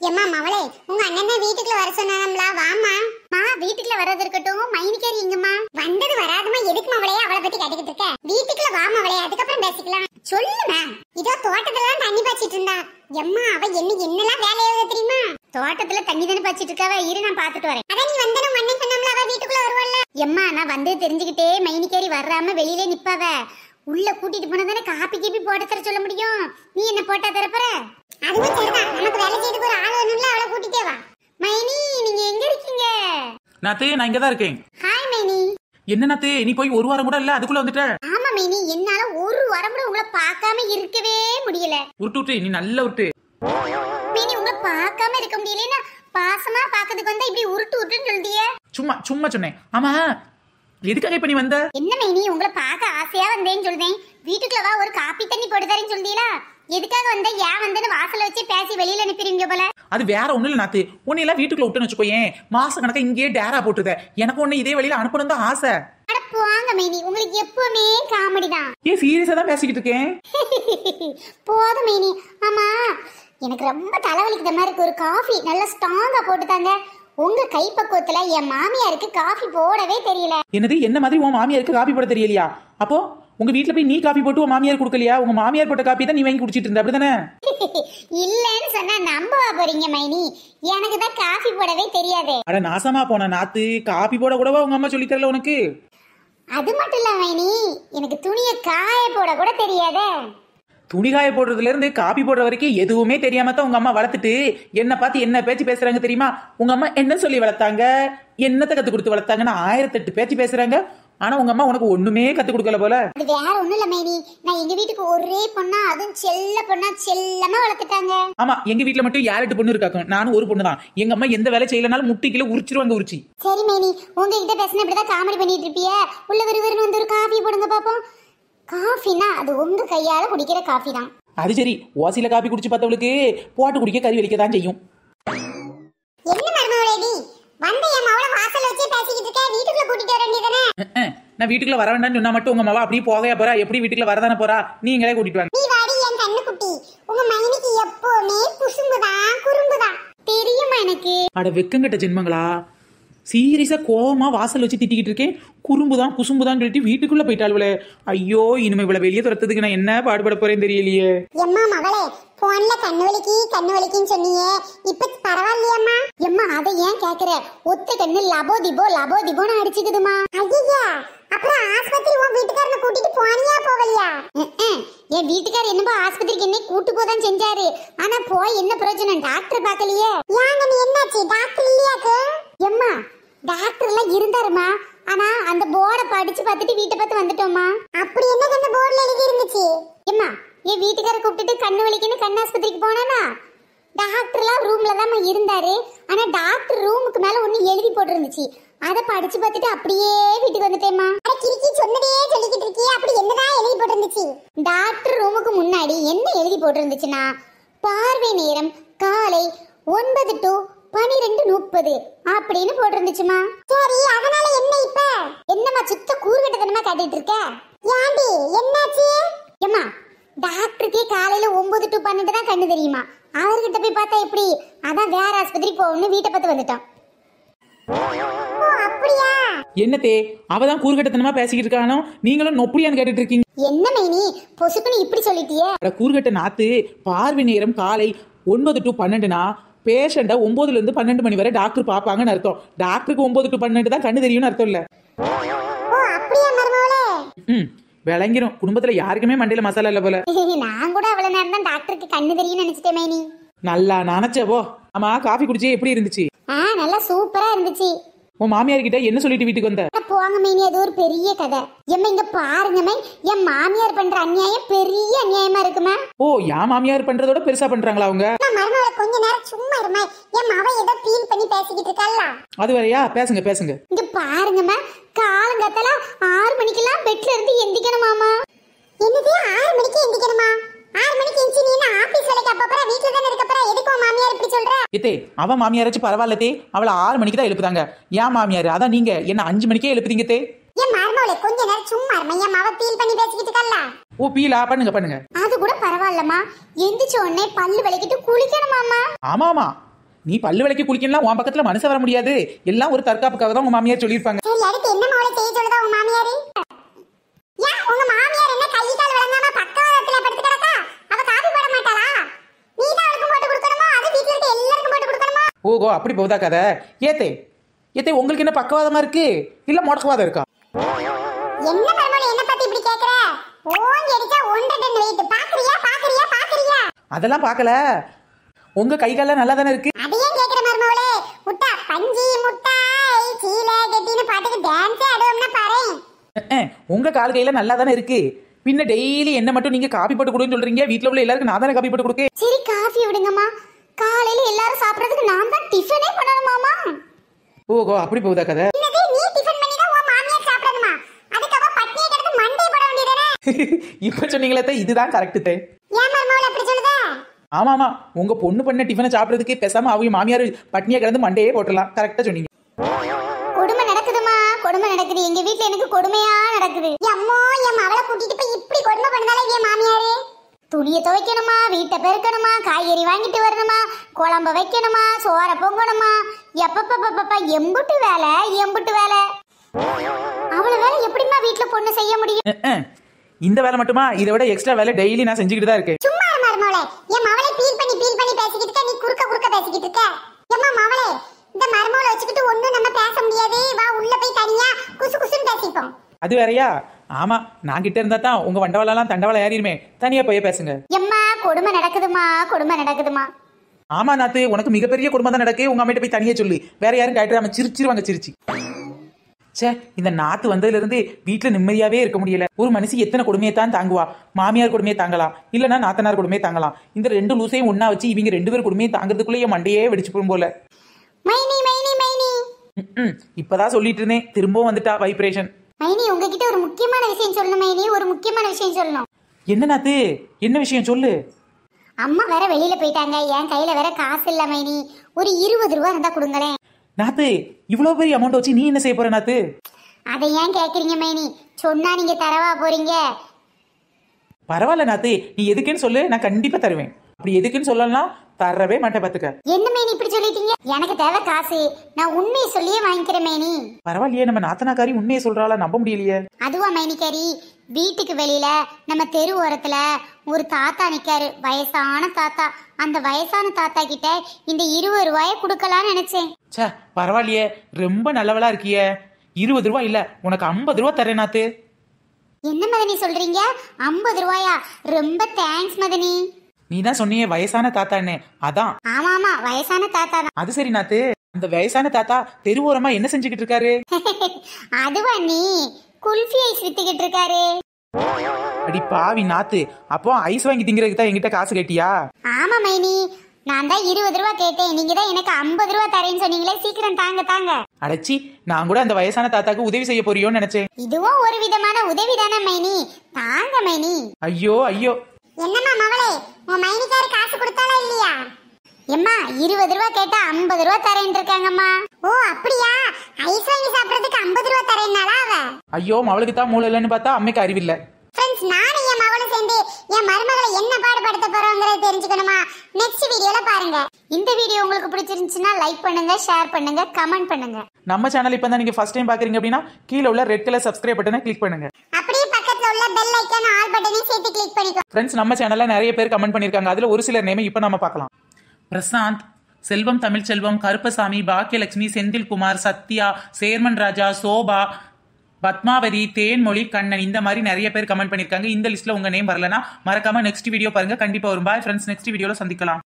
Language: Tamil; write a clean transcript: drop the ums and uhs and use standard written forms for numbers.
எம்மா மவளே, உங்க அண்ணன் தான் வீட்டுக்குள்ள வர சொன்னாங்களா? வாமா. வீட்டுக்குள்ள வர்றது இருக்கட்டும், மைனிகேரி எங்கம்மா? வந்தது வராதமா எதுக்கு மவளே அவளை பத்தி கேட்டுக்கிட்டு இருக்க? வீட்டுக்குள்ள வா மவளே, அதுக்கப்புறம் பேசிக்கலாம். சொல்லுமா. இதோ தோட்டத்துல தண்ணி பாய்ச்சிட்டு இருந்தா. எம்மா அவ என்னெல்லாம் வேலை எழுத தெரியுமா? தோட்டத்துல தண்ணி தானே பாய்ச்சிட்டு இருக்காவ. இரு நான் பாத்துட்டு வரேன். அதான் நீ வந்தன அண்ணன் சொன்னாம்ல, அவ வீட்டுக்குள்ள வருவாள்ல. எம்மா நான் வந்து தெரிஞ்சுக்கிட்டே மைனிகேரி வராம வெளியிலே நிப்பாவ. உள்ள கூட்டிட்டு போனா தானே காப்பி கீப்பி போட்டு தர சொல்ல முடியும். நீ என்ன போட்டா தரப்பற? அதுவும் சரிதான், நமக்கு வேலை செய்யறதுக்கு ஒரு ஆள் வேணும்ல, அவளை கூட்டிட்டே வா. மைனி நீங்க எங்க இருக்கீங்க? நாத்தே நான் இங்க தான் இருக்கேன். ஹாய் மைனி. என்ன நாத்தே நீ போய் ஒரு வாரம் கூட இல்ல அதுக்குள்ள வந்துட்ட? ஆமா மைனி, என்னால ஒரு வாரம் கூட உங்களை பார்க்காம இருக்கவே முடியல. உருட்டு நீ நல்லா உருட்டு. மைனி உங்களை பார்க்காம இருக்க முடியலன்னா பாசமா பாக்கிறதுக்கு வந்தா இப்படி உருட்டுன்னு சொல்லிட்டியே. சும்மா சொன்னேன். ஆமா எதுக்காக இப்ப நீ வந்த? என்ன மைனி உங்களை பார்க்க ஆசையா வந்தேன்னு சொல்றேன். வீட்டுக்குள்ள வா, ஒரு காப்பி தண்ணி போட்டு தரேன்னு சொல்லிட்டீங்களா? எதுக்காக வந்த? ஏன் வந்தேன்னு வாசல வச்சு பேசி வெளியில அனுப்பிடுவீங்க போல. அது வேற ஒண்ணு இல்ல நாத்து, உன்னை எல்லாம் வீட்டுக்குள்ள விட்டுன்னு வச்சுக்கோயேன், மாச கணக்கா இங்கேயே டேரா போட்டுத. எனக்கு ஒண்ணு இதே வழியில அனுப்பணும் தான் ஆசை. அட போங்க மைனி, உங்களுக்கு எப்பவுமே காமெடி தான். ஏன் சீரியஸா தான் பேசிக்கிட்டு இருக்கேன். போதும் மைனி. ஆமா எனக்கு ரொம்ப தலைவலிக்கிற மாதிரி இருக்கு. ஒரு காஃபி நல்லா ஸ்ட்ராங்கா போட்டு தாங்க. உங்க கை பக்குவத்துல என் மாமியாருக்கு காஃபி போடவே தெரியல. என்னது என்ன மாதிரி உன் மாமியாருக்கு காபி போட தெரியலையா? அப்போ உங்க வீட்டுல போய் நீ காபி போட்டு உன் மாமியார் கொடுக்கலையா? உங்க மாமியார் போட்ட காப்பி தான் நீ வாங்கி குடிச்சிட்டு இருந்த, அப்படிதானே? இல்லன்னு சொன்னா நம்பவா போறீங்க மைனி? எனக்கு தான் காஃபி போடவே தெரியாது. அட நாசமா போன நாத்து, காபி போட கூடவா உங்க அம்மா சொல்லி தரல உனக்கு? அது மட்டும் இல்ல மைனி, எனக்கு துணியை காய போட கூட தெரியாதே. துணிகாய போடுறதுல இருந்து காப்பி போடுற வரைக்கும் எதுவுமே தெரியாம தான் உங்க அம்மா வளர்த்துட்டு என்ன பார்த்து என்ன பேச்சு பேசுறாங்க தெரியுமா? உங்க அம்மா என்ன சொல்லி வளர்த்தாங்க, என்னத்தை கத்து கொடுத்து வளர்த்தாங்கன்னு 1008 பேச்சு பேசுறாங்க. ஆனா உங்க அம்மா உனக்கு ஒண்ணுமே கத்து கொடுக்கல போல. அது வேற ஒண்ணும் இல்ல மைனி, நான் எங்க வீட்டுக்கு ஒரே பொண்ணா, அதுவும் செல்ல பொண்ணா செல்லமா வளர்த்துட்டாங்க. ஆமா எங்க வீட்டுல மட்டும் 7-8 பொண்ணு இருக்காக்கும், நானும் ஒரு பொண்ணு தான். எங்க அம்மா எந்த வேலை செய்யலனாலும் முட்டிக்கில உரிச்சிருவாங்க உரிச்சி. சரி மைனி, உங்ககிட்ட பேசினா இப்படிதான் காமெடி பண்ணிட்டு இருப்பிய. உள்ள விறுவிறுன்னு வந்து ஒரு காஃபி போடுங்க பாப்போம். காஃபினா அது உங்க கையால குடிக்கிற காஃபி தான். அது சரி, ஓசில காப்பி குடிச்சு பார்த்தவளுக்கு போட்டு குடிக்க கறி வலிக்க தான் செய்யும். என்ன மர்மவளேடி, வந்த என் மவள வாசல்ல வச்சு பேசிக்கிட்டு இருக்க, வீட்டுக்குள்ள கூட்டிட்டு வர வேண்டியதானே? நான் வீட்டுக்குள்ள வர வேண்டாம்னு சொன்னா மட்டும் உங்க அம்மாவா அப்படியே போகையா போறா? எப்படி வீட்டுக்குள்ள வரதானே போறா? நீங்களே கூட்டிட்டு வாங்க. நீ வாடி என் கண்ணு குட்டி. உங்க மைனிக்கு எப்பவுமே குசும்புதான் குறும்புதான் தெரியுமா எனக்கு? அட வெக்கங்கட்ட ஜென்மங்களா, சீரியஸா கோவமா வாசல் வச்சு திட்டிக்கிட்டு இருக்கேன். குறும்புதான் குசும்புதான் சொல்லிட்டு வீட்டுக்குள்ள போயிட்டாள்வளே. ஐயோ இனிமே இவ்வளவு வெளியே துரத்துறதுக்கு நான் என்ன பாடுபட போறேன் தெரியலையே. எம்மா மகளே, போன்ல கண்ணு வலிக்குன்னு சொன்னியே, இப்ப பரவாயில்லையம்மா? எம்மா அதை ஏன் கேக்குற? ஒத்த கண்ணு லபோ திபோன்னு அடிச்சுக்குதுமா. ஐயா அப்புறம் ஆஸ்பத்திரி உன் வீட்டுக்காரனை கூட்டிட்டு போனியா போகலையா? என் வீட்டுக்காரர் என்னப்பா ஆஸ்பத்திரிக்கு என்ன கூட்டு போதான் செஞ்சாரு. ஆனா போய் என்ன பிரயோஜனம்? டாக்டர் பாக்கலையே. ஏங்க நீ என்னாச்சு? டாக்டர் இல்லையாக்கு? எம்மா டாக்டர் எல்லாம் இருந்தாருமா, ஆனா அந்த போர்டை படிச்சு பார்த்துட்டு வீட்டை பார்த்து வந்துட்டோமா. அப்படி என்ன கண்ணு போர்டுல எழுதி இருந்துச்சு? எம்மா என் வீட்டுக்கார கூப்பிட்டுட்டு கண்ணு வலிக்குன்னு கண் ஆஸ்பத்திரிக்கு போனானா, டாக்டர்லாம் ரூம்ல தான் இருந்தாரு. ஆனா டாக்டர் ரூமுக்கு மேல ஒண்ணு எழுதி போட்டு இருந்துச்சு. அதை படிச்சு பார்த்துட்டு அப்படியே வீட்டுக்கு வந்துட்டேமா. கிறுக்கி சொன்னதே சொல்லிக்கிட்டு இருக்கியே, அப்படி என்னதான் எழுதி போட்டு இருந்துச்சு? டாக்டர் ரூமுக்கு முன்னாடி என்ன எழுதி போட்டு இருந்துச்சுன்னா, பார்வை நேரம் காலை 9 to 12:30 அப்படின்னு போட்டு இருந்துச்சுமா. சரி அதனால என்ன இப்ப? என்னம்மா சுத்த கூறுகட்டத்தனமா காட்டிட்டு இருக்க? ஏண்டி என்னாச்சு? ஏம்மா டாக்டருக்கே காலையில 9 to 12 தான் கண்ணு தெரியுமா. அவர்கிட்ட போய் பார்த்தா எப்படி? அதான் வேற ஆஸ்பத்திரி போகணும்னு வீட்டை பார்த்து வந்துட்டான். அப்படியா? என்னத்தே அவதான் கூறுகட்டத்தனமா பேசிக்கிட்டு இருக்கானோ, நீங்களும் நொப்படியான்னு கேட்டுட்டு இருக்கீங்க. என்ன மைனி பொசுக்குன்னு இப்படி சொல்லிட்டியே? கூறுகட்ட நாத்து, பார்வை நேரம் காலை 9 to 12னா பேஷண்ட 9ல இருந்து 12 மணி வரை டாக்டர் பாப்பாங்கன்னு அர்த்தம். டாக்டருக்கு 9 to 12 தான் கண்ணு தெரியும்னு அர்த்தம் இல்ல. அப்படியா மர்மவளே? விளங்கிரும். குடும்பத்துல யாருக்குமே மண்டையில மசாலா இல்ல போல. நான் கூட அவ்வளவு நேரம் தான் டாக்டருக்கு கண்ணு தெரியும்னு நினைச்சிட்டேன் மைனி. நல்லா நினைச்சவோ. ஆமா காஃபி குடிச்சே எப்படி இருந்துச்சு? நல்லா சூப்பரா இருந்துச்சு. உன் மாமியார் கிட்ட என்ன சொல்லிட்டு வீட்டுக்கு வந்த? போங்க மைனி, அது ஒரு பெரிய கதை. எம்மா இங்க பாருங்க மை, என் மாமியார் பண்ற அநியாயம் பெரிய அநியாயமா இருக்குமா? ஓ என் மாமியார் பண்றதோட பெருசா பண்றாங்களா அவங்க? மருமகள கொஞ்ச நேரம் சும்மா இருமா. என் மாவ ஏதோ ஃபீல் பண்ணி பேசிக்கிட்டு இருக்கல்ல. அது வரையா? பேசுங்க. இங்க பாருங்கம்மா, காலங்கத்தல 6 மணிக்கெல்லாம் பெட்ல இருந்து எந்திக்கணுமாமா. என்னது 6 மணிக்கு எந்திக்கணுமா? 6 மணிக்கு எந்திச்சு நீ என்ன ஆபீஸ் வேலைக்கு அப்ப அப்புறம் வீட்ல தான இருக்க போற? எதுக்கு மாமியார் இப்படி சொல்ற? ஏத்தே அவ மாமியாராச்சும் பரவாயில்லதே, அவளை 6 மணிக்கு தான் எழுப்புதாங்க. ஏன் மாமியார் அதான் நீங்க என்ன 5 மணிக்கே எழுப்புறீங்க தே? என் மருமகள கொஞ்ச நேரம் சும்மா இருமா. என் மாவ ஃபீல் பண்ணி பேசிக்கிட்டு இருக்கல்ல. ஓ பீலா பண்ணுங்க. அது கூட பரவாயில்லம்மா. எந்திச்ச உடனே பல்லு விளக்கிட்டு குளிக்கணுமாமா. ஆமாமா நீ பல்லு விளக்கி குளிக்கலாம் உன் பக்கத்துல மனசு வர முடியாது. எல்லாம் ஒரு தற்காப்புக்காக தான் உங்க மாமியார் சொல்லியிருப்பாங்க. சரி அடுத்து என்ன மவளை செய்ய சொல்லுதா உங்க மாமியாரு? ஏன் உங்க மாமியார் என்ன கை கால் விளங்காம பக்கவாதத்துல படுத்து கிடக்கா? அவ காபி போட மாட்டாளா? நீ தான் அவளுக்கு போட்டு கொடுக்கணுமா? அது வீட்ல இருக்க எல்லாருக்கும் போட்டு கொடுக்கணுமா? ஓகோ அப்படி போதா கதை. ஏத்தே உங்களுக்கு என்ன பக்கவாதமா இருக்கு இல்ல முடக்கவாதம் இருக்கா? என்ன மருமகளே என்ன பத்தி இப்படி கேக்குற? ஓங்கி அடிச்சா 1 டன் வெயிட். பாக்குறியா? அதெல்லாம் பார்க்கல. உங்க கை கால நல்லா தானே இருக்கு. அதையே கேக்குற மருமகளே. முட்டா பஞ்சி முட்டாய் சீல கட்டின பாட்டுக்கு டான்ஸ் ஆடுவோம்னா பாறேன். உங்க கால் கையில நல்லா தானே இருக்கு. பின்ன டெய்லி என்ன மட்டும் நீங்க காபி போட்டு கொடுன்னு சொல்றீங்க. வீட்ல உள்ள எல்லாருக்கும் நான் தானே காபி போட்டு கொடுக்க. சரி காஃபி விடுங்கம்மா. காலையில எல்லாரும் சாப்பிடுறதுக்கு நான் தான் டிஃபனே பண்ணணுமாமா. ஓகோ அப்படி போதா கதை. என்னது நீ டிஃபன் பண்ணி தான் உன் மாமியார் சாப்பிடணுமா? அதுக்கு அவ பட்டினியை கிடந்து மண்டே போட வேண்டியதானே? இப்ப சொன்னீங்களே இதுதான் கரெக்ட் தே. ஏன் மருமகளே அப்படி சொல்லுதா? ஆமாமா உங்க பொண்ணு பண்ண டிஃபனை சாப்பிடுறதுக்கு பேசாம அவங்க மாமியார் பட்னியா கிடந்து மண்டையே போட்டுடலாம். கரெக்டா சொன்னீங்க. கொடுமை நடக்குதுமா, கொடுமை நடக்குது. எங்க வீட்ல எனக்கு கொடுமையா நடக்குது. அம்மோ என் மவளை கூட்டிட்டு போய் இப்படி கொடுமை பண்ணதால என் மாமியாரே. துணியை துவைக்கணுமா, வீட்டை பெருக்கணுமா, காய்கறி வாங்கிட்டு வரணுமா, குழம்பு வைக்கணுமா, சோற பொங்கணுமா, எப்பப்பப்பப்ப எம்புட்டு வேலை. அவ்வளவு வேலை எப்படிமா வீட்ல பொண்ணு செய்ய முடியும்? இந்த வேலை மட்டுமா? இதை விட எக்ஸ்ட்ரா வேலை டெய்லி நான் செஞ்சுக்கிட்டு தான் இருக்கேன். சும்மா மருமகளே, என் மவளை பீல் பண்ணி பேசிக்கிட்டு இருக்க. நீ குறுக்க பேசிக்கிட்டு இருக்க. ஏம்மா மவளே, இந்த மருமகளை வச்சுக்கிட்டு ஒண்ணும் நம்ம பேச முடியாது. வா உள்ள போய் தனியா குசுன்னு பேசிப்போம். அது வேறயா? ஆமா நான் கிட்ட இருந்தா தான் உங்க வண்டவாளெல்லாம் தண்டவாளம் ஏறிடுமே. தனியா போய் பேசுங்க. எம்மா கொடுமை நடக்குதுமா. ஆமா நாத்து உனக்கு மிகப்பெரிய குடும்பம் தான் நடக்கு. உங்க அம்மிட்ட போய் தனியா சொல்லு. வேற யாரும் கேட்டுறாம சிரிச்சு. சே இந்த நாத்து வந்ததுல இருந்து வீட்டுல நிம்மதியாவே இருக்க முடியல. ஒரு மனுஷி எத்தனை கொடுமையை தான் தாங்குவா? மாமியார் கொடுமையை தாங்கலாம், இல்லன்னா நாத்தனார் கொடுமையை தாங்கலாம். இந்த 2 லூசையும் ஒன்னா வச்சு இவங்க 2 பேர் கொடுமையை தாங்கிறதுக்குள்ளே என் மண்டையே வெடிச்சு போகும் போல. மைனி இப்பதான் சொல்லிட்டு இருந்தேன், திரும்பவும் வந்துட்டா வைப்ரேஷன். மைனி உங்ககிட்ட ஒரு முக்கியமான விஷயம் சொல்லணும் மைனி. ஒரு முக்கியமான விஷயம் சொல்லணும். என்ன நாத்து? என்ன விஷயம் சொல்லு. அம்மா வேற வெளியில போயிட்டாங்க. என் கையில வேற காசு இல்ல மைனி. ஒரு 20 ரூபா இருந்தா கொடுங்களேன். நாத்து இவ்வளவு பெரிய அமௌண்ட் வச்சு நீ என்ன செய்ய போற நாத்து? அதை ஏன் கேக்குறீங்க மைனி? சொன்னா நீங்க தரவா போறீங்க? பரவாயில்ல நாத்து, நீ எதுக்குன்னு சொல்லு, நான் கண்டிப்பா தருவேன். அப்படி எதுக்குன்னு சொல்லலாம் தரவே மாட்டேன் பாத்துக்க. என்ன மைனி இப்படி சொல்லிட்டீங்க? எனக்கு தேவை காசு. நான் உண்மையை சொல்லியே வாங்கிக்கிறேன் மைனி. பரவாயில்லையே, நம்ம நாத்தனாக்காரி உண்மையை சொல்றாளா? நம்ப முடியலையே. அதுவா மைனிக்காரி, வீட்டுக்கு வெளியில நம்ம தெரு ஓரத்துல ஒரு தாத்தா நிக்காரு, வயசான தாத்தா. அந்த வயசான தாத்தா கிட்ட இந்த 20 ரூபாய குடுக்கலாம்னு நினைச்சேன். சே பரவாயில்லையே, ரொம்ப நல்லவளா இருக்கியே. 20 ரூபாய் இல்ல, உனக்கு 50 ரூபாய் தரேன் நாத்து. என்ன மதனி சொல்றீங்க? 50 ரூபாயா? ரொம்ப தேங்க்ஸ் மதனி. நீ தான் சொன்னியே வயசான தாத்தான்னு, அதான். ஆமா வயசான தாத்தா தான். அது சரி நாத்து, அந்த வயசான தாத்தா தெருவோரமா என்ன செஞ்சுக்கிட்டு இருக்காரு? அதுவா நீ குல்ஃபி ஐஸ் வித்துக்கிட்டு இருக்காரு. அடி பாவி நாத்து, அப்போ ஐஸ் வாங்கி திங்கிறதுக்கு தான் என்கிட்ட காசு கேட்டியா? ஆமா மைனி, நான் தான் 20 ரூபா கேட்டேன். நீங்க தான் எனக்கு 50 ரூபா தரேன்னு சொன்னீங்களே. சீக்கிரம் தாங்க. அடைச்சி, நான் கூட அந்த வயசான தாத்தாக்கு உதவி செய்ய போறியோன்னு நினைச்சேன். இதுவும் ஒரு விதமான உதவி தானே மைனி. தாங்க மைனி. ஐயோ. என்னம்மா மவளே, உன் மைனிக்காரு காசு கொடுத்தாலா இல்லையா? எம்மா 20 ரூபா கேட்டா 50 ரூபா தரேன் இருக்காங்கம்மா. ஓ அப்படியா? ஐஸ் வாங்கி சாப்பிடுறதுக்கு 50 ரூபா தரேன்னாலா அவ? ஐயோ அவளுக்கு தான் மூளை இல்லைன்னு பார்த்தா அம்மைக்கு அறிவில்லை. ஃப்ரெண்ட்ஸ், நானும் என் மகளும் சேர்ந்து என் மருமகளை என்ன பாடுபடுத்த போறோங்கிறத தெரிஞ்சுக்கணுமா? நெக்ஸ்ட் வீடியோல பாருங்க. இந்த வீடியோ உங்களுக்கு பிடிச்சிருந்துச்சுன்னா லைக் பண்ணுங்க, ஷேர் பண்ணுங்க, கமெண்ட் பண்ணுங்க. நம்ம சேனல் இப்போ தான் நீங்க ஃபர்ஸ்ட் டைம் பாக்குறீங்க அப்படின்னா கீழே உள்ள ரெட் கலர் சப்ஸ்கிரைப் பட்டனை கிளிக் பண்ணுங்க. அப்படியே பக்கத்துல உள்ள பெல் ஐகான் ஆல் பட்டனையும் சேர்த்து கிளிக் பண்ணிக்கோ. ஃப்ரெண்ட்ஸ், நம்ம சேனல்ல நிறைய பேர் கமெண்ட் பண்ணிருக்காங்க. அதுல ஒரு சிலர் நேம் இப்போ நாம பார்க்கலாம். பிரசாந்த், செல்வம் தமிழ்ச்செல்வம், கருப்பசாமி, பாக்கியலட்சுமி, செந்தில்குமார், சத்யா, சேர்மன் ராஜா, சோபா, பத்மாவதி, தேன்மொழி, கண்ணன், இந்த மாதிரி நிறைய பேர் கமெண்ட் பண்ணிருக்காங்க. இந்த லிஸ்ட்ல உங்க நேம் வரலனா மறக்காம நெக்ஸ்ட் வீடியோ பாருங்க, கண்டிப்பா வரும். பாய் ஃப்ரெண்ட்ஸ், நெக்ஸ்ட் வீடியோல சந்திக்கலாம்.